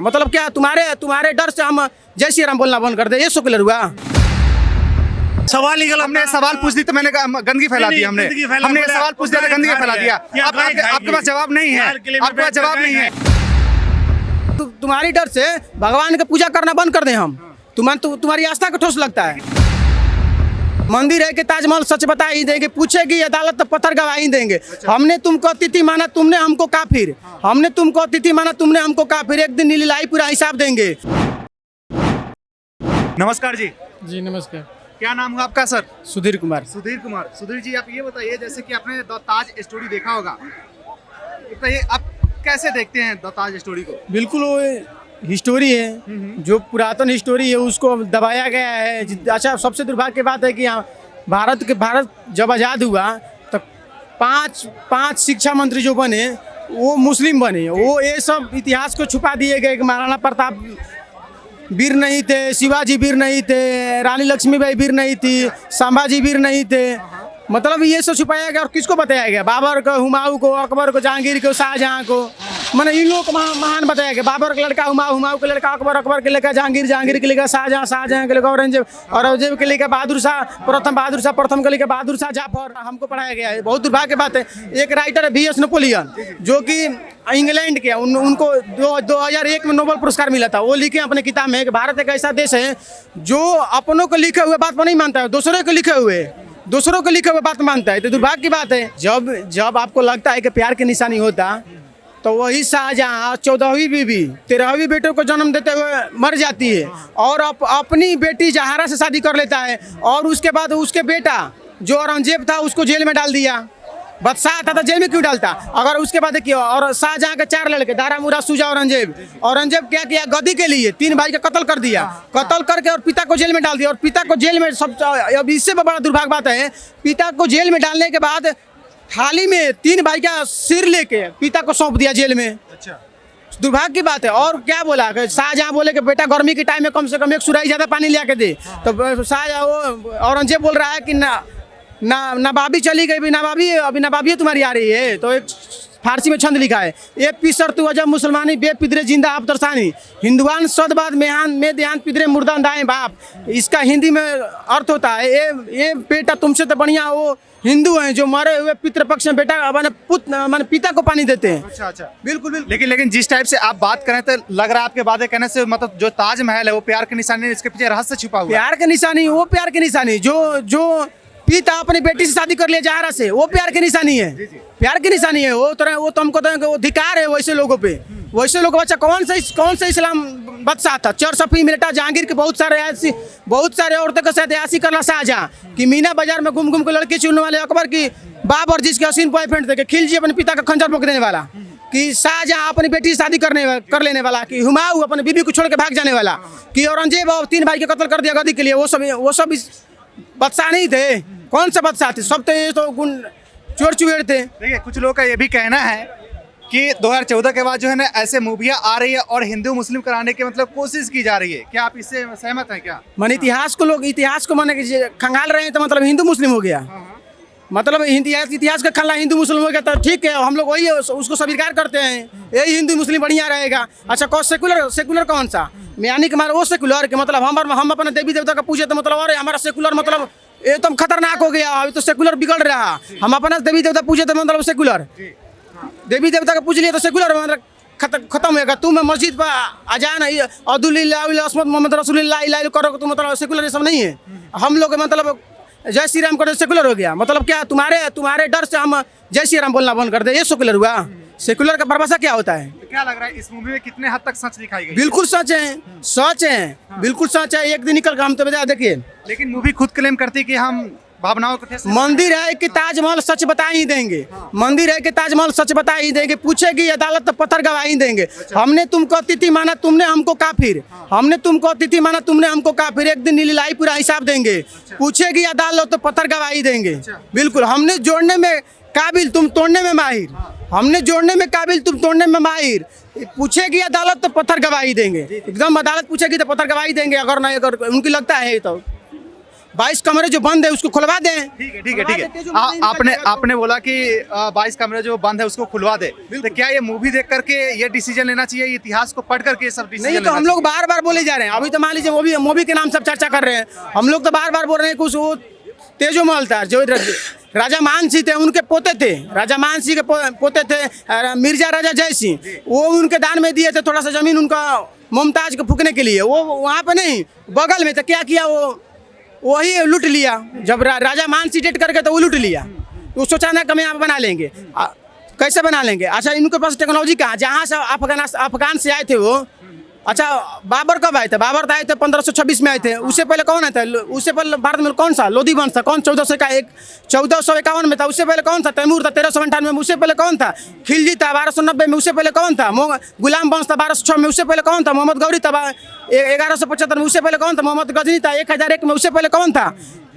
मतलब क्या तुम्हारे डर से हम जय श्री राम बोलना बंद कर दे, ये सेकुलर हुआ? सवाल ही गलत। हमने सवाल पूछ दी तो मैंने कहा गंदगी फैला दी। हमने सवाल पूछ दिया तो गंदगी फैला दिया। आपके पास जवाब नहीं है, आपके पास जवाब नहीं है। तुम्हारी डर से भगवान की पूजा करना बंद कर दे हम? तुम्हारी आस्था को ठोस लगता है? मंदिर है कि ताजमहल सच बता ही देंगे, पूछेगी अदालत तो पत्थर गवाही देंगे। हमने तुमको अतिथि माना, तुमने हमको काफिर। हमने तुमको अतिथि माना, तुमने हमको काफिर। एक दिन नीलाई पूरा हिसाब देंगे। नमस्कार जी। जी नमस्कार। क्या नाम हुआ आपका सर? सुधीर कुमार। सुधीर कुमार। सुधीर जी, आप ये बताइए, जैसे कि आपने द ताज स्टोरी देखा होगा, बताइए आप कैसे देखते हैं द ताज स्टोरी को? बिल्कुल वो हिस्टोरी है, जो पुरातन हिस्टोरी है उसको दबाया गया है। अच्छा, सबसे दुर्भाग्य की बात है कि भारत जब आज़ाद हुआ तो पांच शिक्षा मंत्री जो बने वो मुस्लिम बने। वो ये सब इतिहास को छुपा दिए गए कि महाराणा प्रताप वीर नहीं थे, शिवाजी वीर नहीं थे, रानी लक्ष्मीबाई वीर नहीं थी, संभाजी वीर नहीं थे। मतलब ये सब छुपाया गया। और किसको बताया गया? बाबर को, हुमायूं को, अकबर को, जहांगीर को, शाहजहां को। मैंने इन लोगों को महान बताया गया। बाबर का लड़का हुमायूं, हुमायूं का लड़का अकबर, अकबर के लड़का जहांगीर, जहांगीर के लड़का शाहजहां, शाहजहां के लड़का औरंगजेब, औरंगजेब के लड़का बहादुर शाह प्रथम, बहादुर शाह प्रथम के लड़का बहादुर शाह जाफर। हमको पढ़ाया गया है। बहुत दुर्भाग्य की बात है। एक राइटर है V.S. नेपोलियन, जो कि इंग्लैंड के, उनको 2001 में नोबेल पुरस्कार मिला था। वो लिखे अपने किताब में कि भारत एक ऐसा देश है जो अपनों को लिखे हुए बात पर नहीं मानता है, दूसरों को लिखे हुए बात मानता है। तो दुर्भाग्य की बात है। जब आपको लगता है कि प्यार की निशानी होता तो वही शाहजहां 14वीं बीवी 13वीं बेटे को जन्म देते हुए मर जाती है और अपनी बेटी जहारा से शादी कर लेता है। और उसके बाद उसके बेटा जो औरंगजेब था उसको जेल में डाल दिया। बादशाह था तो जेल में क्यों डालता? अगर उसके बाद देखिए, और शाहजहां के 4 लड़के, दारा, मुराद, शुजा, औरंगजेब क्या किया? गद्दी के लिए 3 भाई का कत्ल कर दिया। कत्ल करके और पिता को जेल में डाल दिया। और पिता को जेल में अब इससे बड़ा दुर्भाग्य बात है, पिता को जेल में डालने के बाद थाली में 3 भाई का सिर लेके पिता को सौंप दिया जेल में। अच्छा, दुर्भाग्य की बात है। और क्या बोला कि शाहजहां बोले कि बेटा गर्मी के टाइम में कम से कम 1 सुराही ज्यादा पानी लिया के दे। तो शाहजहां औरंगजेब बोल रहा है कि नवाबी चली गई, अभी नवाबी तुम्हारी आ रही है। तो एक फारसी में छंद लिखा है, ये पीसर तू अजब मुसलमानी बे पिदरे जिंदा आप दर्शानी, हिंदुआन सदबाद में देहान पिदरे मुर्दा दाएं बाप। इसका हिंदी में अर्थ होता है, ये बेटा तुमसे तो बढ़िया वो हिंदू हैं जो मरे हुए पितृपक्ष में बेटा माने पिता को पानी देते हैं। अच्छा, बिल्कुल। लेकिन जिस टाइप से आप बात करें तो लग रहा है आपके बातें कहने से, मतलब जो ताजमहल है वो प्यार की निशानी, इसके पीछे रहस्य छुपा हुआ है। प्यार की निशानी, वो प्यार की निशानी जो पिता अपनी बेटी से शादी कर लिया जहारा से, वो प्यार की निशानी है। प्यार की निशानी है वो। तो हमको तो अधिकार है वैसे लोगों पे। वैसे लोगों बच्चा कौन सा इस्लाम बादशाह था? 4 सफी मिलता जहांगीर के बहुत सारे औरतों के साथ ऐसी करना शाहजहां कि मीना बाजार में घूम के लड़की चुनने वाले, अकबर की बाबर जिसके हसीन बॉयफ्रेंड थे, खिलजी अपने पिता का खंजर पोक देने वाला, कि शाहजहां अपनी बेटी से शादी कर लेने वाला, कि हुमायूं अपनी बीबी को छोड़ के भाग जाने वाला, कि औरंगजेब और 3 भाई के कत्ल कर दिया गद्दी के लिए। वो सब बादशाह नहीं थे। कौन सा बादशाह थे? सब तो गुण चोर चुहेड़ थे। देखिए, कुछ लोगों का ये भी कहना है कि 2014 के बाद जो है ना ऐसे मूवियाँ आ रही है और हिंदू मुस्लिम कराने की मतलब कोशिश की जा रही है। क्या आप इससे सहमत हैं क्या? माने इतिहास को माने खंगाल रहे हैं तो मतलब हिंदू मुस्लिम हो गया। मतलब इतिहास का खंगाल हिंदू मुस्लिम हो गया तो ठीक है, हम लोग वही उसको स्वीकार करते हैं, यही हिंदू मुस्लिम बढ़िया रहेगा। अच्छा, कौन सेकुलर कौन सा? यानी कि वो सेकुलर के मतलब हम अपने देवी देवता का पूजे तो मतलब अरे हमारा सेकुलर मतलब एकदम खतरनाक हो गया, अभी तो सेकुलर बिगड़ रहा। हम अपना देवी देवता पूजे तो मतलब सेकुलर, देवी देवता का पूज लिया तो सेकुलर मतलब खत्म होगा। तुम मस्जिद पर अजान मोहम्मद रसूलुल्लाह करो तो मतलब सेकुलर ये सब नहीं है। हम लोग मतलब जय श्री राम करो सेकुलर हो गया। मतलब क्या तुम्हारे डर से हम जय श्री राम बोलना बंद कर दे, ये सेकुलर हुआ? सेकुलर का परिभाषा क्या होता है? तो क्या लग रहा है इस मूवी में कितने हद तक सच दिखाई गई? बिल्कुल सच है, बिल्कुल सच है। एक दिन निकल कर हम तो बता देखिए। लेकिन मूवी खुद क्लेम करती है कि हम भावनाओं को मंदिर है कि ताजमहल सच बता ही देंगे। मंदिर है कि ताजमहल सच बता ही देंगे। पूछेगी अदालत तो पत्थर गवाही देंगे। हमने तुमको अतिथि माना, तुमने हमको काफिर। हमने तुमको अतिथि माना, तुमने हमको काफिर। एक दिन नीलाई पूरा हिसाब देंगे। पूछेगी अदालत तो पत्थर गवाही देंगे। बिल्कुल, हमने जोड़ने में काबिल, तुम तोड़ने में माहिर। हमने जोड़ने में काबिल, तुम तोड़ने में माहिर। पूछेगी अदालत तो पत्थर गवाही देंगे। एकदम अदालत पूछेगी तो पत्थर गवाही देंगे। अगर नहीं, अगर उनकी लगता है तो 22 कमरे जो बंद है उसको खुलवा दें। ठीक है ठीक है ठीक है। आपने आपने बोला कि 22 कमरे जो बंद है उसको खुलवा दे, तो क्या ये मूवी देख करके ये डिसीजन लेना चाहिए, इतिहास को पढ़ करके सब डिसीजन नहीं तो हम लोग बार बार बोले जा रहे हैं। अभी तो मान लीजिए मूवी के नाम सब चर्चा कर रहे हैं, हम लोग तो बार बार बोल रहे हैं। कुछ वो तेजोमल था जो राजा मान सिंह थे, उनके पोते थे, राजा मान सिंह के पोते थे मिर्जा राजा जय सिंह, वो उनके दान में दिए थे थोड़ा सा जमीन उनका मुमताज को फूकने के लिए। वो वहाँ पे नहीं, बगल में, तो क्या किया वो वही लूट लिया। जब राजा मान सिंह डेट करके तो वो लूट लिया। वो सोचा ना कि हम यहाँ बना लेंगे, कैसे बना लेंगे? अच्छा, इनके पास टेक्नोलॉजी कहाँ? जहाँ से अफगान से आए थे वो। अच्छा, बाबर कब आए थे? बाबर आए थे 1526 में आए थे। उससे पहले कौन आया था? उससे पहले भारत में कौन सा लोधी वंश था? कौन 1451 में था? उससे पहले कौन था? तैमूर था 1398 में। उससे पहले कौन था? खिलजी था 1290 में। उससे पहले कौन था? गुलाम वंश था 1206 में। उससे पहले कौन था? मोहम्मद गौरी था 1175 में। उससे पहले कौन था? मोहम्मद गजनी था 1001 में। उससे पहले कौन था?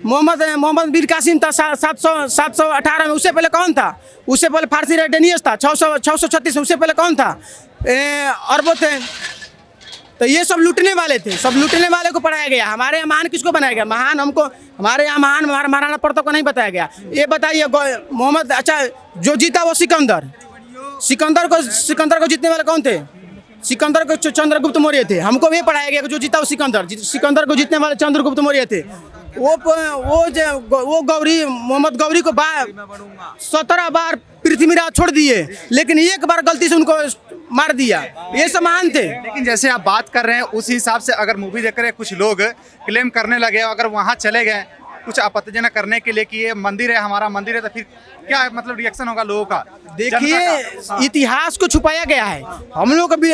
मोहम्मद बीर कासिम था 718 में। उससे पहले कौन था? उससे पहले फारसी रेडेनियस था 636 में। उससे पहले कौन था? अरबों थे। तो ये सब लूटने वाले थे, सब लूटने वाले को पढ़ाया गया। हमारे यहाँ महान किसको बनाया गया? महान हमको, हमारे यहाँ महान महाराणा प्रताप को नहीं बताया गया। ये बताइए मोहम्मद, अच्छा जो जीता वो सिकंदर को जीतने वाले कौन थे? सिकंदर को चंद्रगुप्त मौर्य थे। हमको ये पढ़ाया गया कि जो जीता वो सिकंदर को जीतने वाले चंद्रगुप्त मौर्य थे। वो गौरी, मोहम्मद गौरी को 17 बार पृथ्वीराज छोड़ दिए, लेकिन एक बार गलती से उनको मार दिया। ये सब महान थे। लेकिन जैसे आप बात कर रहे हैं उस हिसाब से अगर मूवी देख रहे कुछ लोग क्लेम करने लगे, अगर वहाँ चले गए कुछ आपत्तिजनक करने के लिए कि ये मंदिर है, हमारा मंदिर है, तो फिर क्या मतलब रिएक्शन होगा लोगों का? देखिए, इतिहास को छुपाया गया है। हम लोग अभी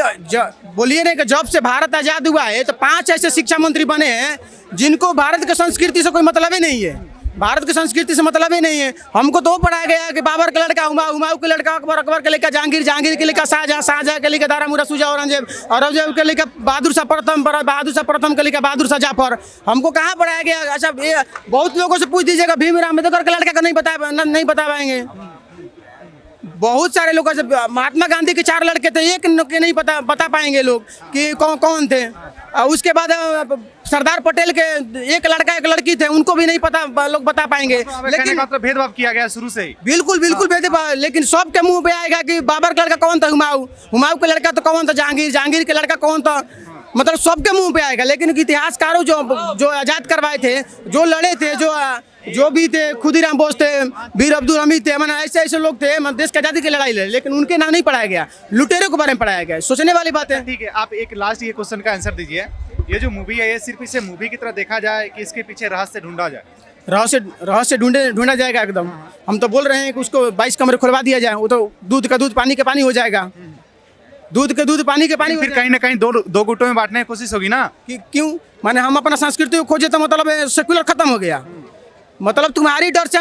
बोलिए ना कि जब से भारत आजाद हुआ है तो 5 ऐसे शिक्षा मंत्री बने हैं जिनको भारत की संस्कृति से कोई मतलब ही नहीं है। भारत की संस्कृति से मतलब ही नहीं है। हमको तो वो पढ़ाया गया कि बाबर का लड़का हुमायूं के लड़का अकबर, अकबर के लड़का जहांगीर के लड़का शाहजहां, शाहजहां के लड़का दारा मुरा सुजा औरंगजेब, औरंगजेब के लड़का बहादुर शाह प्रथम के लड़का बहादुर शाह जाफर। हमको कहाँ पढ़ाया गया? अच्छा, ये बहुत लोगों से पूछ दीजिएगा, भीमराव अम्बेडकर के लड़का का नहीं बता पाएंगे। बहुत सारे लोग, महात्मा गांधी के 4 लड़के थे, एक के नहीं बता पाएंगे लोग कि कौन थे। उसके बाद सरदार पटेल के एक लड़का एक लड़की थे, उनको भी नहीं पता, लोग बता पाएंगे। लेकिन मतलब भेदभाव किया गया शुरू से ही। बिल्कुल भेदभाव। लेकिन सबके मुंह पे आएगा कि बाबर का लड़का कौन था? हुमायूं का लड़का तो कौन था? जहांगीर के लड़का कौन था? मतलब सबके मुंह पे आएगा। लेकिन इतिहासकारों जो आजाद करवाए थे, जो लड़े थे, जो भी थे, खुदीराम बोस थे, वीर अब्दुल हमीद थे, मैंने ऐसे लोग थे, देश की आजादी की लड़ाई लड़े, लेकिन उनके नाम नहीं पढ़ाया गया। लुटेरों के बारे में पढ़ाया गया। सोचने वाली बात है। ठीक है, आप एक लास्ट ये क्वेश्चन का आंसर दीजिए। ये जो मूवी है, ये सिर्फ इसे मूवी की तरह देखा जाए कि इसके पीछे रहस्य ढूंढा जाए? रहस्य ढूंढा जाएगा एकदम। हम तो बोल रहे हैं कि उसको 22 कमरे खुलवा दिया जाए, वो तो दूध का दूध पानी के पानी हो जाएगा। दूध के दूध पानी के पानी। फिर कहीं ना कहीं दो गुटों में बांटने की कोशिश होगी ना? क्यों? माने हम अपना संस्कृति को खोजे तो मतलब सेकुलर खत्म हो गया। मतलब तुम्हारी डर से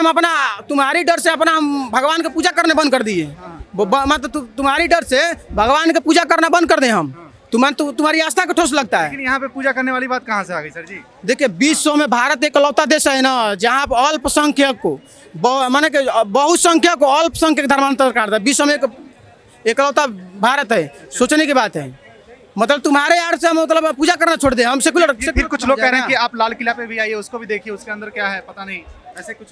अपना हम भगवान की पूजा करने बंद कर दिए। मतलब तुम्हारी डर से भगवान की पूजा करना बंद कर दें हम। तुम्हारी आस्था को ठोस लगता है। लेकिन यहाँ पे पूजा करने वाली बात कहाँ से आ गई सर जी? देखिए, विश्व में भारत एक इकलौता देश है ना जहाँ अल्पसंख्यक को माने कि बहुसंख्यक को अल्पसंख्यक धर्मांतर कर दिया। विश्व में इकलौता भारत है। सोचने की बात है। मतलब तुम्हारे यार से मतलब पूजा करना छोड़ दे, हम सेकुलर। फिर कुछ लोग कह रहे हैं कि आप लाल किला पे भी आइए, उसको भी देखिए, उसके अंदर क्या है पता नहीं, ऐसे कुछ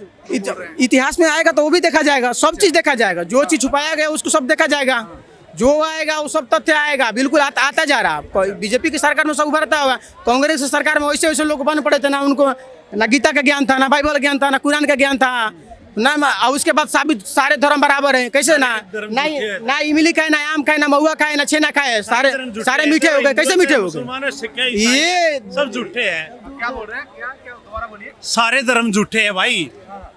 इतिहास में आएगा तो वो भी देखा जाएगा। सब चीज देखा जाएगा। जो चीज छुपाया गया उसको सब देखा जाएगा। जो आएगा वो सब तथ्य आएगा। बिल्कुल आता जा रहा। बीजेपी की सरकार में सब उभरता हुआ, कांग्रेस की सरकार में वैसे लोग बन पड़े थे ना, उनको ना गीता का ज्ञान था, ना बाइबल का ज्ञान था, ना कुरान का ज्ञान था ना। उसके बाद सारे धर्म बराबर हैं। कैसे ना इमली खाए, ना आम खाए, ना महुआ खाए, ना छेना खाए, सारे मीठे हो गए। कैसे मीठे हो गए? ये सब झूठे हैं। क्या बोल रहे हैं? क्या दोबारा बोलिए। सारे धर्म झूठे हैं भाई,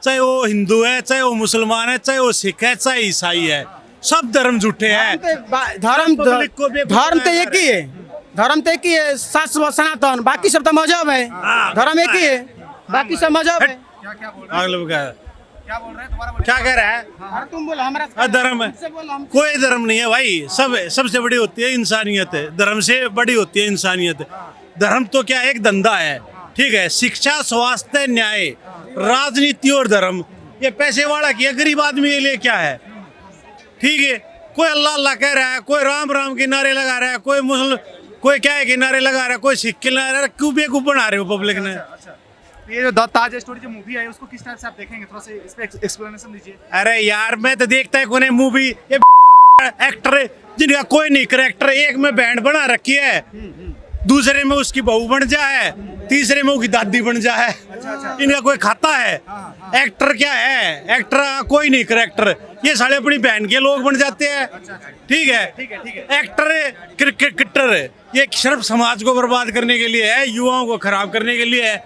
चाहे वो हिंदू है, चाहे वो मुसलमान है, चाहे वो सिख है, चाहे ईसाई है, सब धर्म झूठे हैं। धर्म तो एक ही है। धर्म तो एक ही है, शाश्वत सनातन। बाकी सब तो मजहब है। धर्म एक ही है, बाकी सब मजहब है। क्या बोल रहे हैं? दोबारा बोलिए। क्या कह रहा है? तुम बोलो। हमारा धर्म है, कोई धर्म नहीं है भाई। सबसे बड़ी होती है इंसानियत है। धर्म से बड़ी होती है इंसानियत। धर्म तो क्या एक धंधा है, ठीक है। शिक्षा, स्वास्थ्य, न्याय, राजनीति और धर्म, ये पैसे वाला किया, गरीब आदमी के लिए क्या है? ठीक है। कोई अल्लाह अल्लाह कह रहा है, कोई राम राम के नारे लगा रहा है, कोई क्या है के नारे लगा रहा है, कोई सिख के नारे। क्यों बेवकूफ बना रहे हो पब्लिक ने? ये जो ताज स्टोरी जो मूवी है उसको किस टाइप से आप देखेंगे, थोड़ा सा इस पे एक्सप्लेनेशन दीजिए। अरे यार मैं तो देखता है कोने मूवी, ये एक्टर जिनका कोई नहीं करेक्टर, एक में बैंड बना रखी है, दूसरे में उसकी बहू बन जाए, तीसरे में उसकी दादी बन जाए। इनका कोई खाता है? एक्टर क्या है? एक्टर कोई नहीं करेक्टर, ये साले अपनी बहन के लोग बन जाते हैं। ठीक है, एक्टर क्रिकेटर ये सिर्फ समाज को बर्बाद करने के लिए है, युवाओं को खराब करने के लिए है।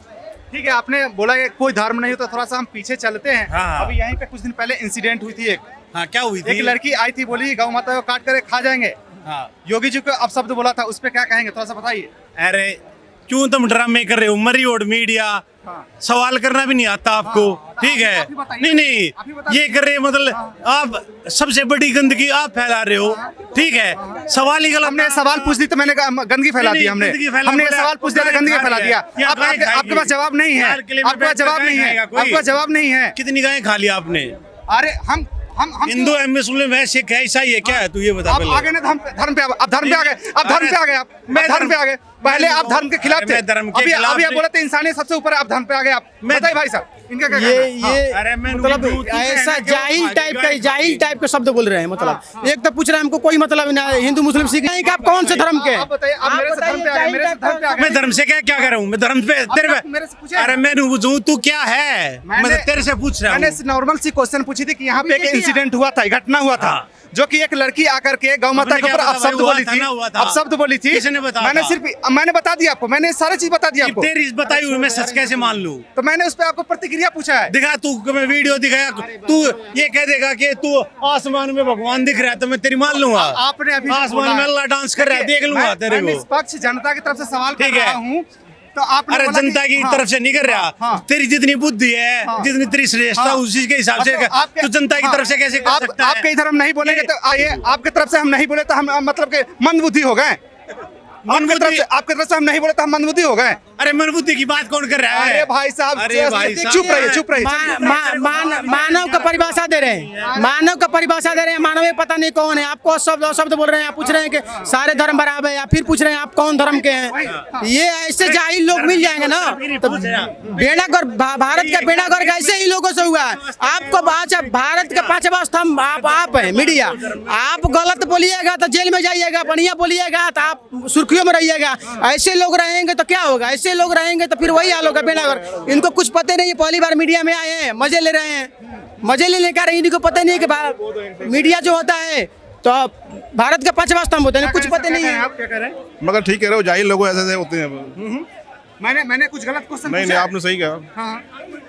ठीक है, आपने बोला कि कोई धर्म नहीं होता, थोड़ा सा हम पीछे चलते हैं। हाँ। अभी यहीं पे कुछ दिन पहले इंसिडेंट हुई थी एक। हाँ, क्या हुई थी? एक लड़की आई थी, बोली गौ माता को काट कर खा जाएंगे। हाँ। योगी जी को अपशब्द बोला था, उस पे क्या कहेंगे, थोड़ा सा बताइए। अरे क्यों तुम ड्रामे कर रहे हो? मरी ओड मीडिया, सवाल करना भी नहीं आता आपको। ठीक है, आप ही बताइए। नहीं नहीं, आप ही बताइए। ये कर रहे मतलब आप सबसे बड़ी गंदगी आप फैला रहे हो। ठीक है, सवाल ही गलत। हमने सवाल पूछ दी तो मैंने कहा गंदगी फैला दी। हमने सवाल पूछ दिया तो गंदगी फैला दिया। आपके पास जवाब नहीं है, आपके पास जवाब नहीं है, आपके पास जवाब नहीं है। कितनी गायें खा लिया आपने? अरे हम हिंदू है, मुस्लिम है, सिख है, ईसाई है, क्या है? तू ये बता आप पहले। आगे ना धर्म पे, अब धर्म पे आ गए, अब धर्म पे आ गए, आप धर्म पे आ गए। पहले आप धर्म के खिलाफ थे, मैं धर्म के अभी खिलाफ अभी आप नहीं। बोले थे इंसानियत सबसे ऊपर है, आप धर्म पे आ गए। आप बताइए भाई साहब, इनका क्या कहना है? ये अरे मैं मतलब तू कहना ऐसा क्यों जाहिल टाइप का शब्द बोल रहे हैं। मतलब एक तो पूछ रहे हैं हमको, कोई मतलब ना हिंदू मुस्लिम सिख नहीं कि आप कौन से धर्म के हैं? आप बताइए, आप मेरे से धर्म पे आ गए, मेरे से धर्म पे आ गए। मैं धर्म से क्या कर रहा हूँ? मैं धर्म पे तेरे आप मेरे से पे, पूछे। अरे मैं पूछूं तू क्या है? मैं तेरे से पूछ रहा मैंने हूँ। नॉर्मल सी क्वेश्चन पूछी थी कि यहाँ पे एक इंसिडेंट हुआ था, घटना हुआ था, जो कि एक लड़की आकर के गौ माता के ऊपर अपशब्द बोली थी, अपशब्द बोली थी। किसने बताया था? मैंने बता दिया आपको, मैंने सारी चीज बता दी आपको। तेरी बताई हुई मैं सच कैसे मान लूं? तो मैंने उस पर आपको प्रतिक्रिया पूछा है। दिखा तू, मैं वीडियो दिखाया, तू ये कह देगा कि तू आसमान में भगवान दिख रहा है तो मैं तेरी मान लूंगा। आपने अभी आसमान में अल्लाह डांस कर रहा है, देख लूंगा तेरे मैं को। निष्पक्ष जनता की तरफ से सवाल कर ठीक है। रहा हूँ, तो आपने अरे बोला कि- जनता की हाँ, तरफ से नहीं कर रहा। हाँ। तेरी जितनी बुद्धि है, हाँ। जितनी तेरी श्रेष्ठता, हाँ। उसी के हिसाब से अच्छा, आपके- तू जनता की हाँ, तरफ से कैसे कर सकता है? आप कई धर्म नहीं बोलेंगे तो आइए, आपके तरफ से हम नहीं बोले तो हम मतलब के मंदबुद्धि हो गए। आपके तरफ से हम नहीं बोले तो हम मंदबुद्धि हो गए। अरे मनबुद्धि की बात कौन कर रहा है? अरे भाई साहब, अरे भाई साहब, चुप रहिए, चुप रहिए। मानव का परिभाषा दे रहे हैं, मानव का परिभाषा दे रहे हैं। मानव पता नहीं कौन है, आपको शब्द बोल रहे हैं, आप पूछ रहे हैं कि सारे धर्म बराबर है, या फिर पूछ रहे हैं आप कौन धर्म के हैं। ये ऐसे जाहिल लोग मिल जाएंगे ना, तो बेड़ागर भारत का बेड़ागर ऐसे ही लोगों से हुआ है। आपको भारत के पांचवा स्तंभ आप है मीडिया। आप गलत बोलिएगा तो जेल में जाइएगा, बढ़िया बोलिएगा तो आप सुर्खियों में रहिएगा। ऐसे लोग रहेंगे तो क्या होगा? ऐसे लोग रहेंगे तो फिर वही हाल होगा बेड़ागर। इनको कुछ पता नहीं है, पहली बार मीडिया में आए हैं, मजे ले रहे हैं, मजे लेने का रहे। इनको पता नहीं है कि मीडिया जो होता है तो भारत का पांचवा स्तंभ होता है, कुछ पता नहीं है। आप क्या कह रहे हैं? मगर ठीक कह रहे हो, जाहिल लोग ऐसे होते हैं। मैंने कुछ गलत क्वेश्चन नहीं आपने सही कहा। हाँ,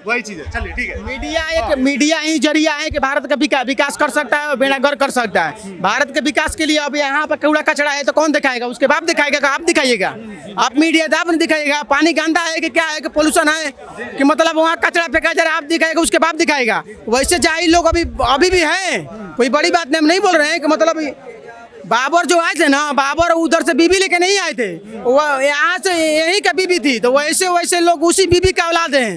वही चीज है। चलिए ठीक है। मीडिया ही जरिया है कि भारत का विकास कर सकता है और बेड़ागर कर सकता है। भारत के विकास के लिए अब यहाँ पर कूड़ा कचरा है तो कौन दिखाएगा? उसके बाप दिखाएगा, आप दिखाइएगा। आप मीडिया आप नहीं दिखाएगा। पानी गंदा है कि क्या है कि पोल्यूशन है कि मतलब वहाँ कचरा फेंका जा रहा है, आप दिखाएगा, उसके बाप दिखाएगा। वैसे जाहिल लोग अभी भी हैं, कोई बड़ी बात नहीं, हम नहीं बोल रहे हैं कि मतलब बाबर जो आए थे ना, बाबर उधर से बीबी लेके नहीं आए थे, वो यहाँ से यही का बीबी थी। तो वैसे लोग उसी बीबी का औलाद हैं,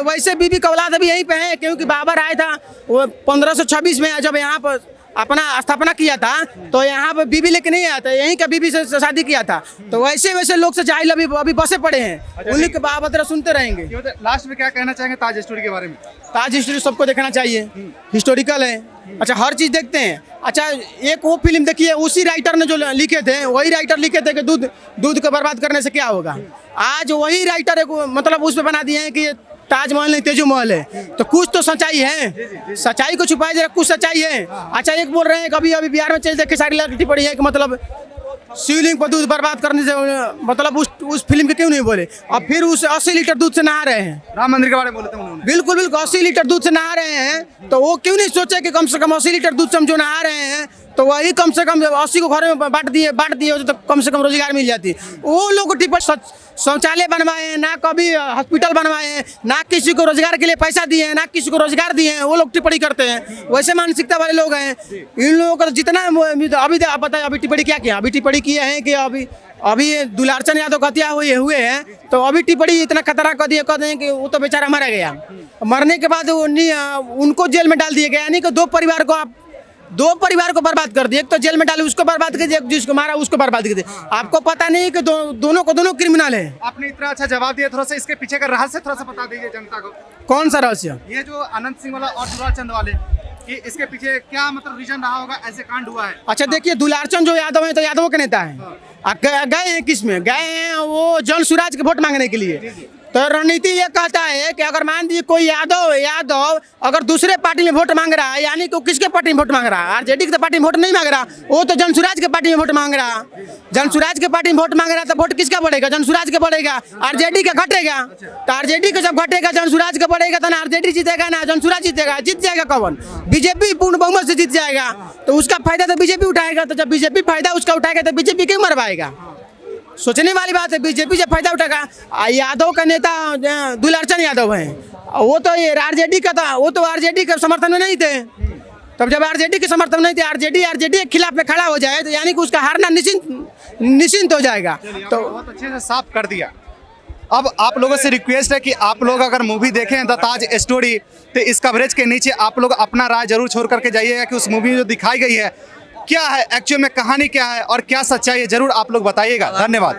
वैसे बीबी का औलाद अभी यहीं पे है। क्योंकि बाबर आया था वो 1526 में, जब यहाँ पर अपना स्थापना किया था तो यहाँ पे बीबी लेके नहीं आया था, यहीं का बीबी से शादी किया था। तो वैसे लोग से जाहिल अभी बसे पड़े हैं, उन्हीं के बाबत सुनते रहेंगे। लास्ट में क्या कहना चाहेंगे ताज स्टोरी के बारे में? ताज हिस्ट्री सबको देखना चाहिए, हिस्टोरिकल है। अच्छा, हर चीज़ देखते हैं। अच्छा, एक वो फिल्म देखिए, उसी राइटर ने जो लिखे थे, वही राइटर लिखे थे कि दूध को बर्बाद करने से क्या होगा। आज वही राइटर एक मतलब उस पर बना दिए हैं कि ताजमहल नहीं तेजू महल है। तो कुछ तो सच्चाई है, सच्चाई को छुपाए जरा, कुछ सच्चाई है। अच्छा, एक बोल रहे हैं कि अभी बिहार में चल देखे सारी लड़की पड़ी है कि मतलब शिवलिंग पर दूध बर्बाद करने से मतलब उस फिल्म के क्यों नहीं बोले? और फिर उस 80 लीटर दूध से नहा रहे हैं। राम मंदिर के बारे में बोले थे उन्होंने। बिल्कुल 80 लीटर दूध से नहा रहे हैं, तो वो क्यों नहीं सोचे कि कम से कम 80 लीटर दूध से हम जो नहा रहे हैं तो वही कम से कम 80 को घर में बांट दिए होते तो कम से कम रोजगार मिल जाती। वो लोग टिप्पणी शौचालय बनवाए हैं, ना कभी हॉस्पिटल बनवाए हैं, ना किसी को रोजगार के लिए पैसा दिए हैं, ना किसी को रोजगार दिए हैं, वो लोग टिप्पणी करते हैं। वैसे मानसिकता वाले लोग हैं। इन लोगों का जितना अभी आप बताए, अभी टिप्पणी क्या किया? अभी टिप्पणी किए हैं कि अभी दुलारचंद यादव का हत्या हुए हैं, तो अभी टिप्पणी इतना खतरा कर दें कि वो तो बेचारा मरा गया। मरने के बाद उनको जेल में डाल दिया गया। यानी कि दो परिवार को आप दो परिवार को बर्बाद कर दिए, एक तो जेल में डाले उसको बर्बाद कर दिया, एक जिसको मारा उसको बर्बाद कर दिया। आपको पता नहीं कि दोनों को दोनों क्रिमिनल है। आपने इतना अच्छा जवाब दिया, थोड़ा सा इसके पीछे का रहस्य थोड़ा सा बता दीजिए जनता को। कौन सा रहस्य? ये जो अनंत सिंह वाला और दुलारचंद वाले, कि इसके पीछे क्या मतलब रीजन रहा होगा, ऐसे कांड हुआ है? अच्छा देखिए, दुलारचंद जो यादव है तो यादवों के नेता है। गए हैं किस में गए हैं? वो जन सुराज के वोट मांगने के लिए। तो रणनीति ये कहता है कि अगर मान दीजिए कोई यादव अगर दूसरे पार्टी में वोट मांग रहा है, यानी कि किसके पार्टी में वोट मांग रहा है? आरजेडी के पार्टी में वोट नहीं मांग रहा, वो तो जनसुराज के पार्टी में वोट मांग रहा। जनसुराज के पार्टी में वोट मांग रहा तो वोट किसका बढ़ेगा? जनसुराज का बढ़ेगा, आरजेडी का घटेगा। तो आरजेडी का जब घटेगा जनसुराज का बढ़ेगा तो ना आरजेडी जीतेगा ना जनसुराज जीतेगा। जीत जाएगा कौन? बीजेपी पूर्ण बहुमत से जीत जाएगा। तो उसका फायदा तो बीजेपी उठाएगा। तो जब बीजेपी फायदा उसका उठाएगा तो बीजेपी क्यों मरवाएगा? सोचने वाली बात है। बीजेपी जब फायदा उठाएगा, यादव का नेता दुलारचंद यादव है, वो तो ये आरजेडी का था, वो तो आरजेडी के समर्थन में नहीं थे। तब जब आरजेडी के समर्थन में नहीं थे, आरजेडी के खिलाफ में खड़ा हो जाए तो यानी कि उसका हारना निश्चिंत हो जाएगा। तो बहुत अच्छे से साफ कर दिया। अब आप लोगों से रिक्वेस्ट है कि आप लोग अगर मूवी देखें द ताज स्टोरी, तो इस कवरेज के नीचे आप लोग अपना राय जरूर छोड़ करके जाइएगा कि उस मूवी में जो दिखाई गई है क्या है, एक्चुअल में कहानी क्या है और क्या सच्चाई है, जरूर आप लोग बताइएगा। धन्यवाद।